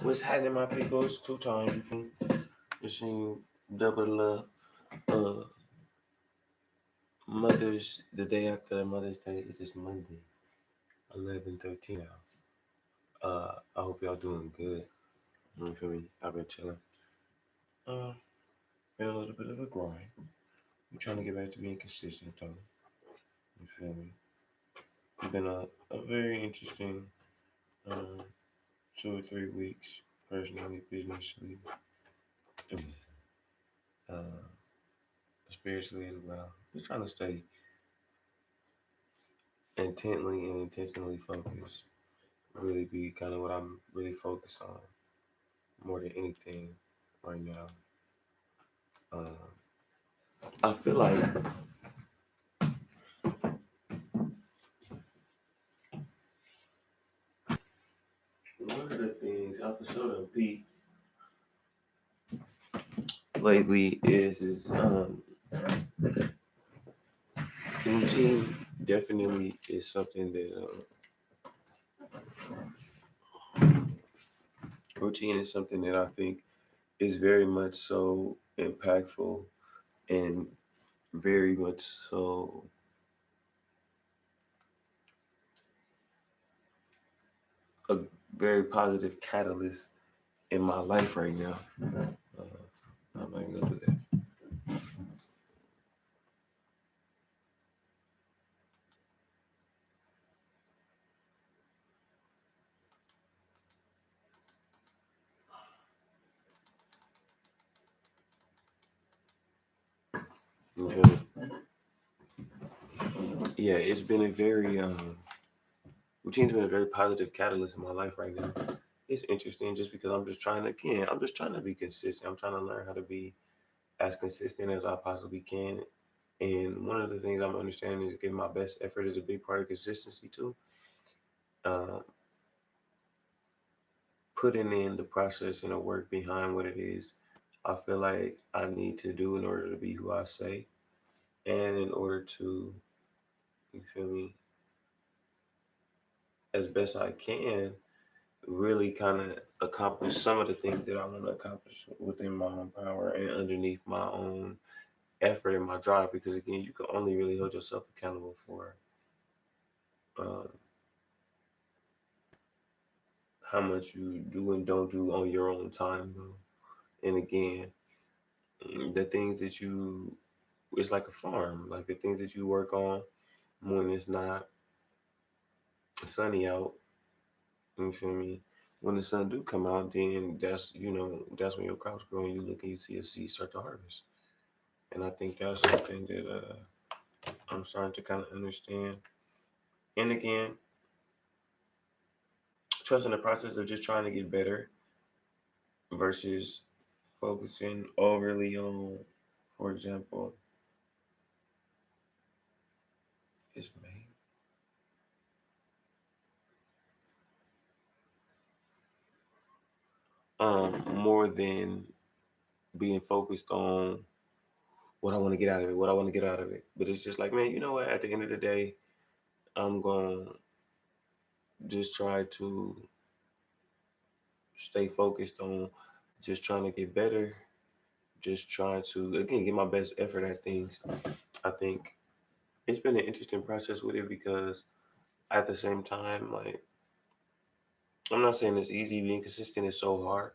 What's happening, my people? It's two times. You feel me? Machine double the love. Uh, the day after Mother's Day, it is Monday, 11:13 now. I hope y'all doing good. You feel me? I've been chilling. Uh, been a little bit of a grind. I'm trying to get back to being consistent, though. You feel me? It's been a very interesting um, 2 or 3 weeks, personally, businessly, uh, spiritually as well. Just trying to stay intently and intentionally focused. Really be kind of what I'm really focused on more than anything right now. Uh, I feel like one of the things I've sort of beat lately is routine. Definitely is something that routine is something that I think is very much so impactful and very much so a very positive catalyst in my life right now. I'm not even gonna do that. Okay. Yeah, it's been a very routine's been a very positive catalyst in my life right now. It's interesting just because I'm just trying to be consistent. I'm trying to learn how to be as consistent as I possibly can. And one of the things I'm understanding is giving my best effort is a big part of consistency too. Uh, Putting in the process and the work behind what it is I feel like I need to do in order to be who I say, and in order to, you feel me, as best I can, really kind of accomplish some of the things that I want to accomplish within my own power and underneath my own effort and my drive. Because again, you can only really hold yourself accountable for um, how much you do and don't do on your own time, though. And again, the things that you, it's like a farm. Like the things that you work on when it's not sunny out. You feel me? When the sun do come out, then that's when your crops grow and you look and you see a seed start to harvest. And I think that's something that I'm starting to kind of understand. And again, trusting the process of just trying to get better versus focusing overly on, for example, it's May. More than being focused on what I want to get out of it, what I want to get out of it. But it's just like, man, you know what? At the end of the day, I'm going to just try to stay focused on just trying to get better, just trying to, again, get my best effort at things. I think it's been an interesting process with it because at the same time, like, I'm not saying it's easy. Being consistent is so hard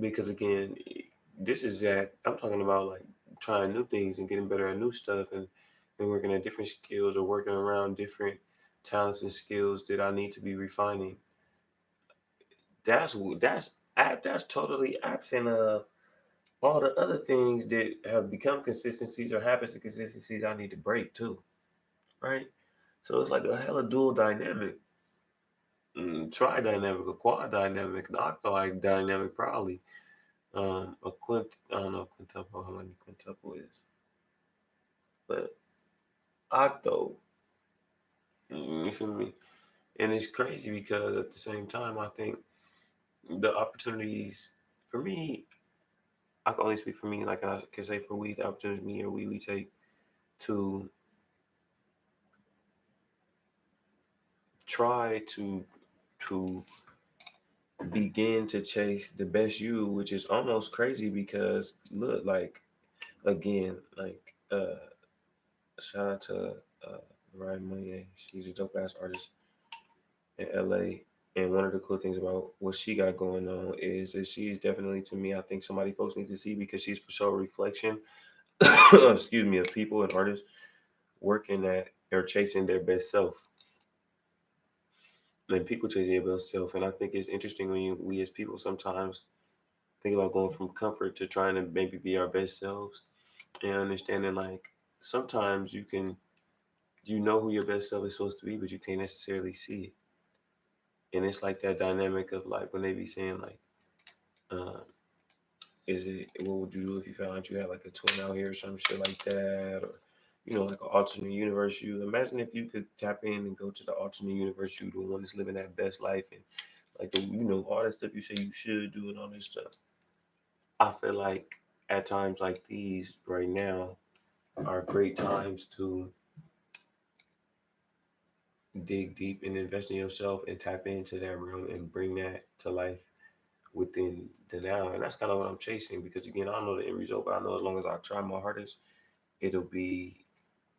because, again, this is that I'm talking about like trying new things and getting better at new stuff and working at different skills or working around different talents and skills that I need to be refining. That's totally absent of all the other things that have become consistencies or habits of consistencies I need to break too, right? So it's like a hella dual dynamic, tri dynamic, a quad dynamic, an octo dynamic, probably. A quint, I don't know quintuple how many quintuple is, but octo, you feel me? And it's crazy because at the same time, I think the opportunities for me, I can only speak for me, like I can say for we, the opportunities me or we take to try to begin to chase the best you, which is almost crazy because look, like again, like shout out to uh Mariah Monet. She's a dope ass artist in LA. And one of the cool things about what she got going on is that she's definitely, to me, I think somebody folks need to see because she's for sure a reflection, excuse me, of people and artists working at or chasing their best self. And people chasing their best self. And I think it's interesting when we as people sometimes think about going from comfort to trying to maybe be our best selves and understanding like sometimes you know who your best self is supposed to be, but you can't necessarily see it. And it's like that dynamic of like when they be saying like, uh, is it what would you do if you found out you had like a twin out here or some shit like that, or like an alternate universe you? Imagine if you could tap in and go to the alternate universe you, the one that's living that best life, and like the all that stuff you say you should do and all this stuff. I feel like at times like these right now are great times to dig deep and invest in yourself and tap into that realm and bring that to life within the now. And that's kind of what I'm chasing because again, I don't know the end result, but I know as long as I try my hardest, it'll be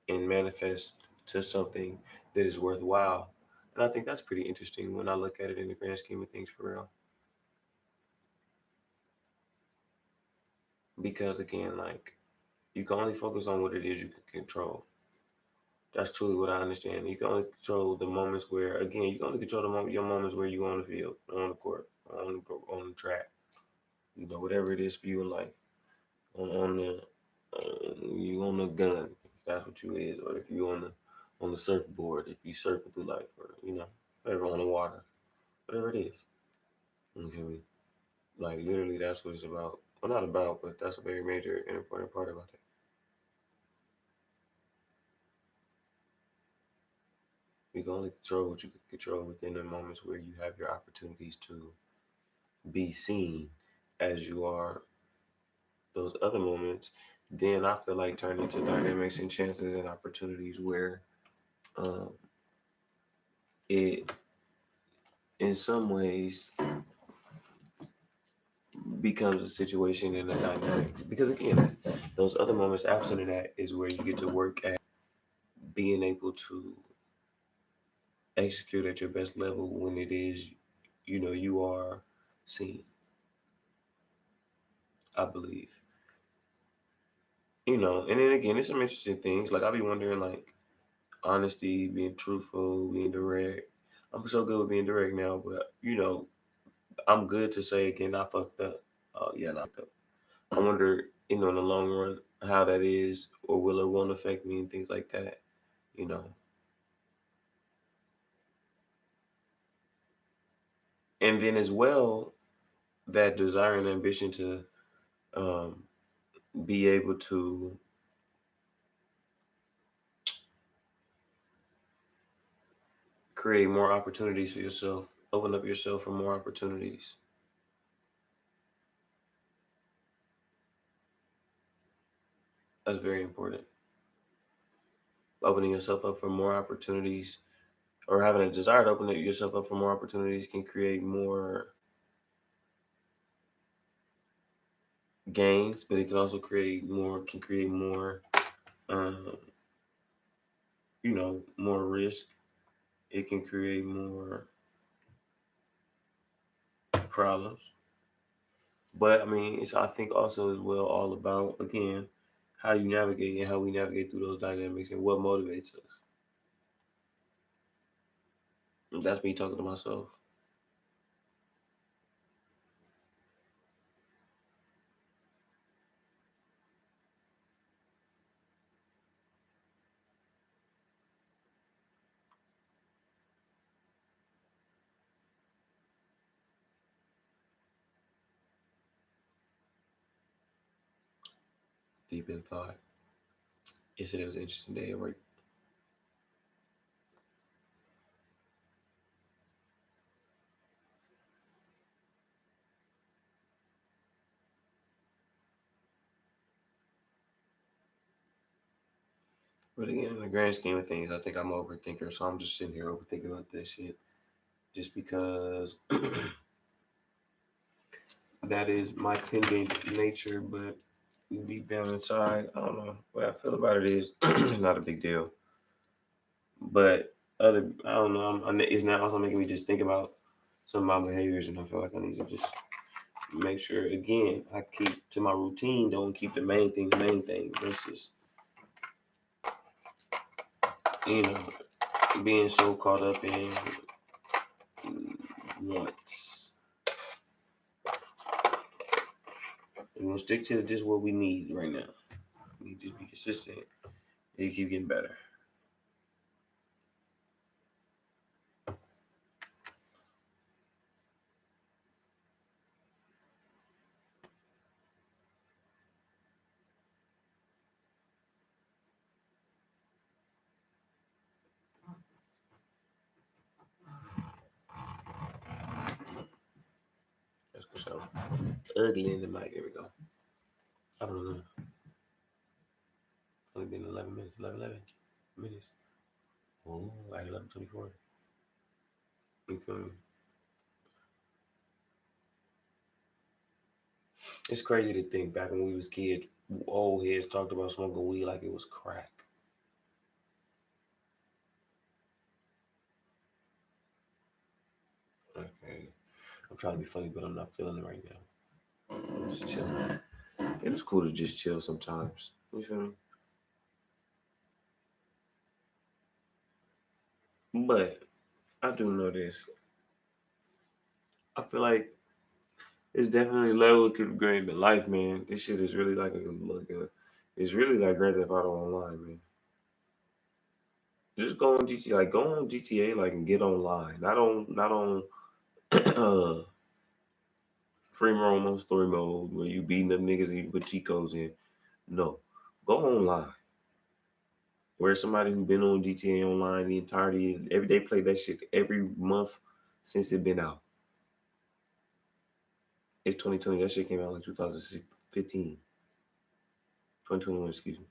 and manifest to something that is worthwhile. And I think that's pretty interesting when I look at it in the grand scheme of things for real. Because again, like you can only focus on what it is you can control. That's truly what I understand. You can only control the moments where, again, you can only control your moments where you on the field, on the court, on the track. Whatever it is for you in life, on the you on the gun, if that's what you is, or if you on the surfboard, if you surfing through life, or whatever on the water, whatever it is. You feel me? Like literally, that's what it's about. Well, not about, but that's a very major and important part about it. You can only control what you can control within the moments where you have your opportunities to be seen as you are those other moments. Then I feel like turn into dynamics and chances and opportunities where um, it, in some ways, becomes a situation and a dynamic. Because again, those other moments absent of that is where you get to work at being able to execute at your best level when it is, you are seen, I believe. And then again, there's some interesting things. Like I'll be wondering like honesty, being truthful, being direct. I'm so good with being direct now, but I'm good to say again, I fucked up. Oh yeah, and I fucked up. I wonder, in the long run, how that is, or will it won't affect me and things like that. You know, and then as well, that desire and ambition to um, be able to create more opportunities for yourself, open up yourself for more opportunities. That's very important. Opening yourself up for more opportunities or having a desire to open yourself up for more opportunities can create more gains, but it can also create more, um, more risk. It can create more problems. But I mean, it's I think also as well all about again how you navigate and how we navigate through those dynamics and what motivates us. And that's me talking to myself. Deep in thought. Yesterday was an interesting day at work. But again, in the grand scheme of things, I think I'm an overthinker, so I'm just sitting here overthinking about this shit. Just because That is my tendent nature, but deep down inside, I don't know. What I feel about it is it's not a big deal. But I don't know. It's not also making me just think about some of my behaviors, and I feel like I need to just make sure again I keep to my routine. Don't keep the main thing the main thing versus you know being so caught up in wants. And we'll stick to just what we need right now. We just be consistent and you keep getting better. That's what's up. Ugly in the mic. Here we go. I don't know. Only been 11 minutes. 11 minutes. Oh, at 11:24. You feel me? It's crazy to think back when we was kids, old heads talked about smoking weed like it was crack. Okay. I'm trying to be funny, but I'm not feeling it right now. I'm just chilling. It was cool to just chill sometimes. You feel me? But I do know this. I feel like it's definitely level to the grade in life, man. This shit is really it's really like Grand Theft Auto Online, man. Just go on GTA, like go on GTA, like and get online, not on uh, free roam on story mode where you beating up niggas and you put cheat codes in. No, go online. Where somebody who been on GTA Online the entirety, every day play that shit every month since it been out. It's 2020. That shit came out like 2015, 2021. Excuse me.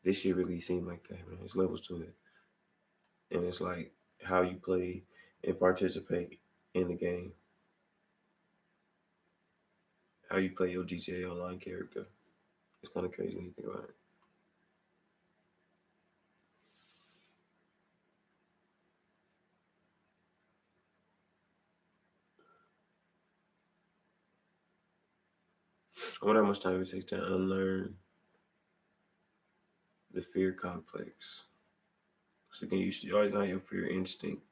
This shit really seemed like that, man. It's levels to it, and it's like how you play and participate in the game, how you play your GTA Online character. It's kind of crazy when you think about it. I wonder how much time it takes to unlearn the fear complex. So again, you always got your fear instinct.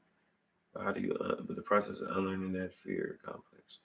But how do you? But the process of unlearning that fear complex.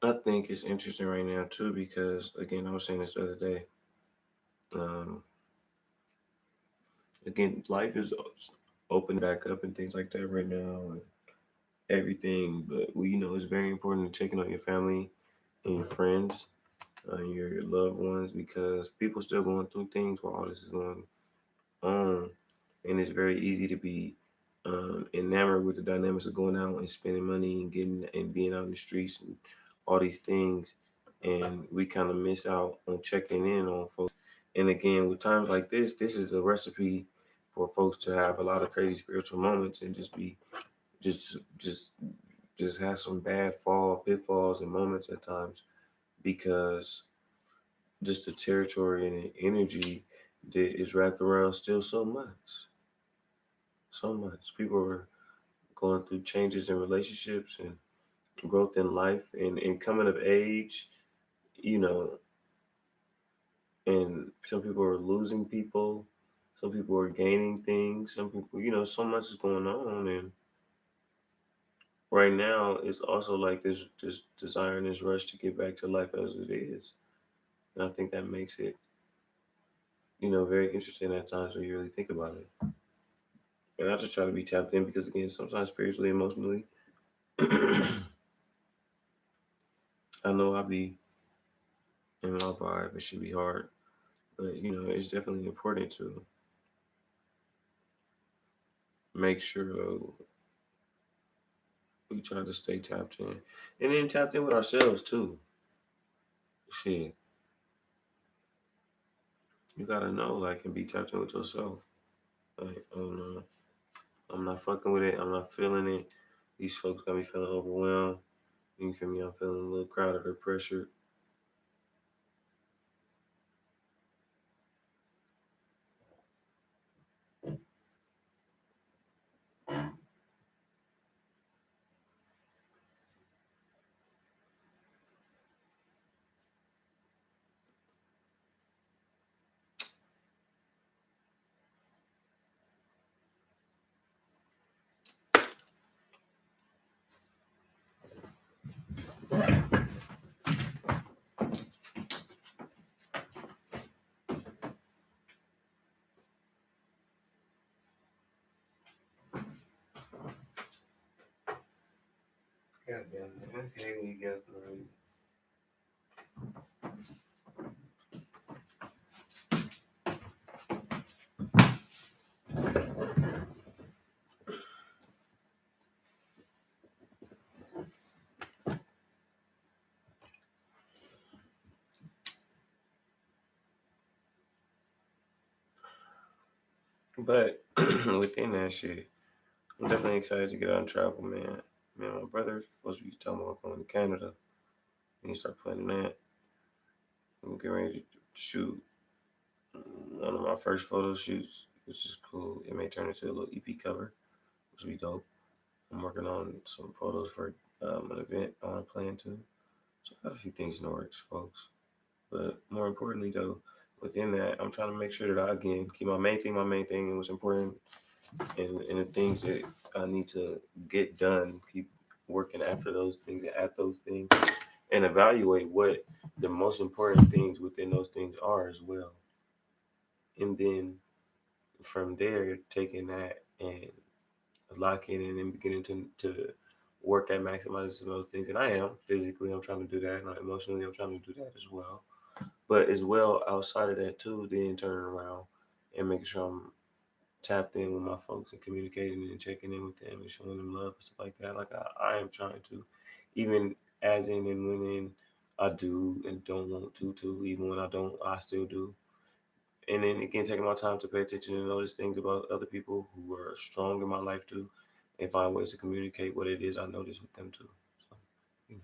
I think it's interesting right now too because again, I was saying this the other day. Um, Again, life is open back up and things like that right now, and everything. But it's very important to checking on your family and your friends, your loved ones, because people still going through things while all this is going on, and it's very easy to be enamored with the dynamics of going out and spending money and getting and being out in the streets and all these things. and we kind of miss out on checking in on folks. And again, with times like this is a recipe for folks to have a lot of crazy spiritual moments and just be just just just have some bad pitfalls and moments at times because just the territory and the energy that is wrapped around still so much. People are going through changes in relationships and growth in life and coming of age, you know, and some people are losing people, some people are gaining things, some people, so much is going on. And right now, it's also like this desire and this rush to get back to life as it is. And I think that makes it, very interesting at times when you really think about it. And I just try to be tapped in because, again, sometimes spiritually, emotionally, I know I'll be in my vibe. It should be hard, but it's definitely important to make sure we try to stay tapped in, and then tapped in with ourselves too. Shit, you gotta know, like, and be tapped in with yourself. Like, oh no, I'm not fucking with it. I'm not feeling it. These folks got me feeling overwhelmed. You feel me? I'm feeling a little crowded or pressured. God damn it. Let's see when you get But within that shit, I'm definitely excited to get out and travel, man. Man, my brother's supposed to be talking about going to Canada. And you start planning that. I'm getting ready to shoot one of my first photo shoots, which is cool. It may turn into a little EP cover, which will be dope. I'm working on some photos for an event I want to plan to. So I got a few things in the works, folks. But more importantly, though, within that, I'm trying to make sure that I, again, keep my main thing, and what's important, and the things that I need to get done, keep working after those things and at those things, and evaluate what the most important things within those things are as well. And then from there, taking that and locking in and beginning to work at maximizing those things. And I am physically, I'm trying to do that. And emotionally, I'm trying to do that as well. But as well, outside of that too, then turning around and making sure I'm tapped in with my folks and communicating and checking in with them and showing them love and stuff like that. Like I am trying to, even as in and when in I do and don't want to, even when I don't, I still do. And then again, taking my time to pay attention and notice things about other people who are strong in my life too, and find ways to communicate what it is I notice with them too. So, you know,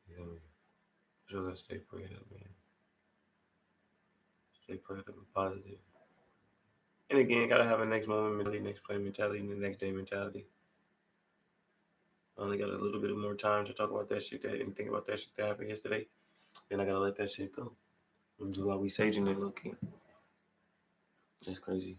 you know, sure gotta stay prayed up, man. Stay prayed up and positive. And again, gotta have a next moment mentality, next play mentality, and the next day mentality. I only got a little bit more time to talk about that shit that and think about that shit that happened yesterday. Then I gotta let that shit go. And do while we saging it looking. That's crazy.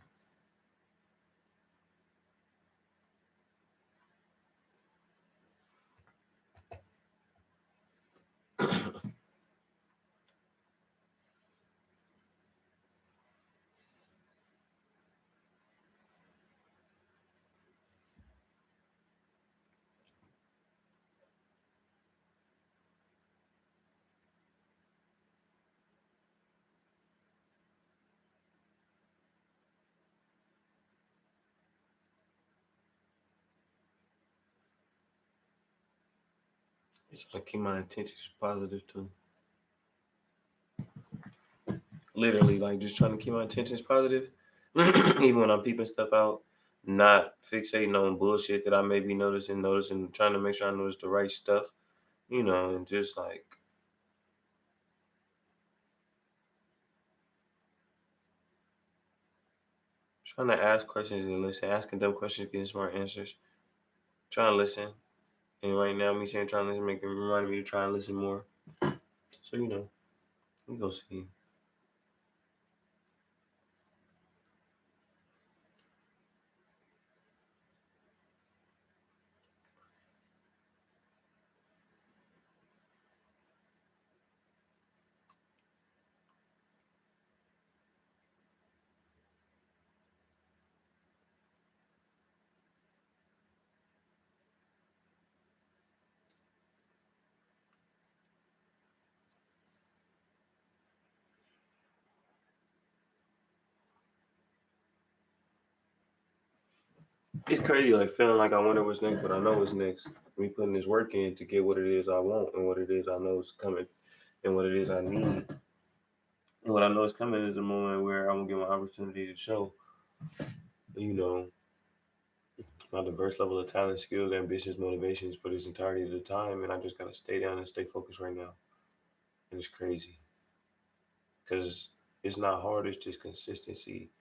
Just trying to keep my intentions positive too. Literally, like just trying to keep my intentions positive, even when I'm peeping stuff out, not fixating on bullshit that I may be noticing, trying to make sure I notice the right stuff, and just like trying to ask questions and listen, asking dumb questions, getting smart answers, trying to listen. And right now, me saying trying to listen, making remind me to try and listen more. So we go see. It's crazy, like feeling like I wonder what's next, but I know what's next. Me putting this work in to get what it is I want and what it is I know is coming and what it is I need. And what I know is coming is a moment where I'm gonna get my opportunity to show, you know, my diverse level of talent, skills, ambitions, motivations for this entirety of the time. And I just gotta stay down and stay focused right now. And it's crazy because it's not hard. It's just consistency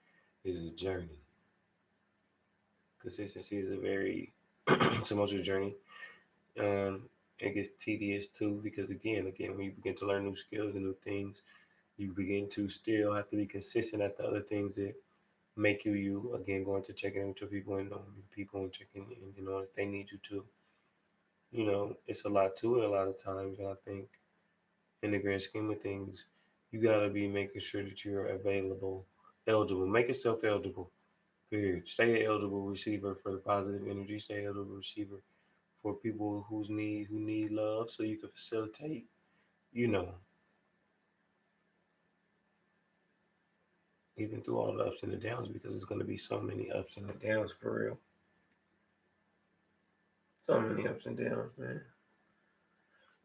is a journey. Consistency is a very tumultuous journey. Um, it gets tedious too because again, when you begin to learn new skills and new things, you begin to still have to be consistent at the other things that make you you. Again, going to check in with your people and people and checking in, if they need you to. It's a lot to it a lot of times, and I think in the grand scheme of things, you gotta be making sure that you're available, eligible. Make yourself eligible. Period. Stay an eligible receiver for the positive energy. Stay an eligible receiver for people who need love, so you can facilitate. You know, even through all the ups and the downs, because it's gonna be so many ups and the downs for real. So many ups and downs, man.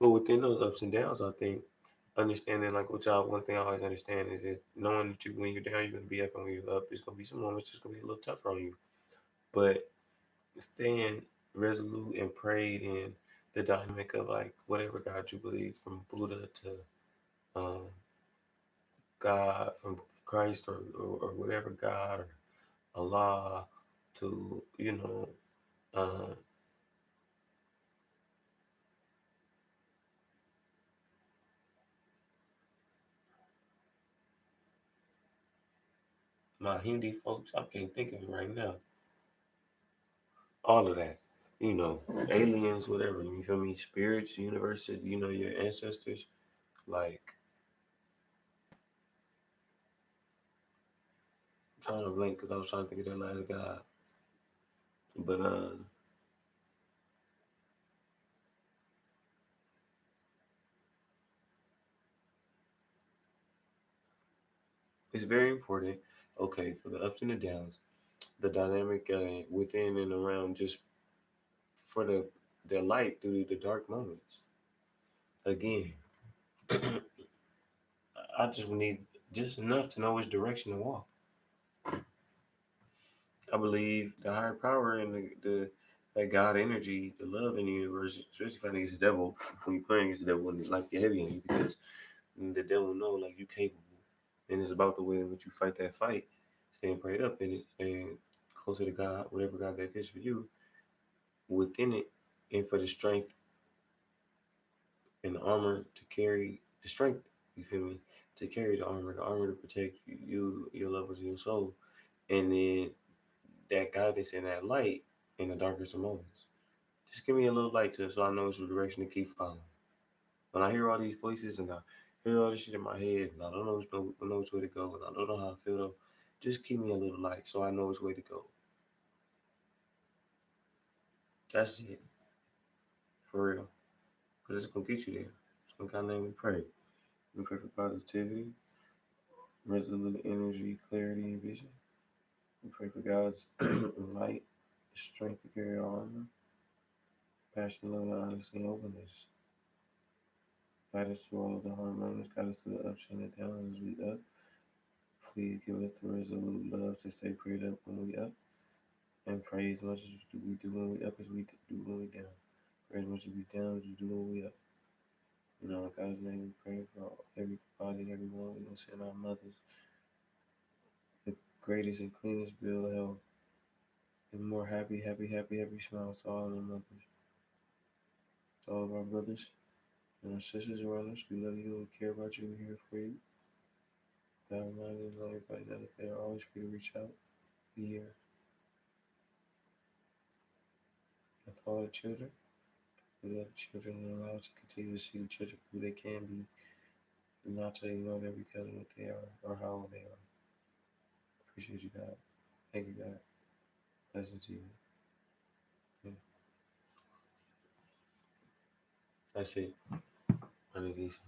But within those ups and downs, I think understanding like what y'all one thing I always understand is that knowing that when you're down, you're gonna be up, and when you're up, it's gonna be some moments it's gonna be a little tougher on you. But staying resolute and prayed in the dynamic of like whatever God you believe, from Buddha to um, God, from Christ or whatever God or Allah to um, my Hindi folks, I can't think of it right now. All of that, aliens, whatever. You feel me? Spirits, universe, your ancestors. Like, I'm trying to blink because I was trying to think of that last guy. But it's very important. Okay, for the ups and the downs, the dynamic within and around, just for the light through the dark moments. Again, I just need just enough to know which direction to walk. I believe the higher power and the that God energy, the love in the universe, especially fighting against the devil, when you're playing against the devil, and like get heavy on you because the devil know like you capable. And it's about the way in which you fight that fight, staying prayed up in it, staying closer to God, whatever God that is for you, within it, and for the strength and the armor to carry the strength, you feel me? To carry the armor to protect you, your loved ones, your soul. And then that guidance and that light in the darkest of moments. Just give me a little light to so I know it's the direction to keep following. When I hear all these voices and I hear all this shit in my head and I don't know which way to go and I don't know how I feel though, just give me a little light so I know which way to go. That's it. For real. Because it's gonna get you there. So kind of we pray. We pray for positivity, resolute energy, clarity, and vision. We pray for God's light, strength to carry our armor, passion, love, honesty, and openness. Guide us through all of the hard moments, guide us through the ups and the downs as we up. Please give us the resolute love to stay prayed up when we up, and pray as much as we do when we up as we do when we down. Pray as much as we down as we do when we up. You know, in God's name we pray for everybody, everyone. We don't send our mothers the greatest and cleanest bill of health and more happy, happy, happy, happy smiles to all of our mothers, to all of our brothers and our sisters around us. We love you, we care about you, we're here for you. God reminds us, let everybody know that they are always free to reach out, be here. And for all the children, we love the children and allow us to continue to see the children who they can be, and not to ignore them because of what they are or how old they are. Appreciate you, God. Thank you, God. Blessings to you. Yeah. That's it. 100 these.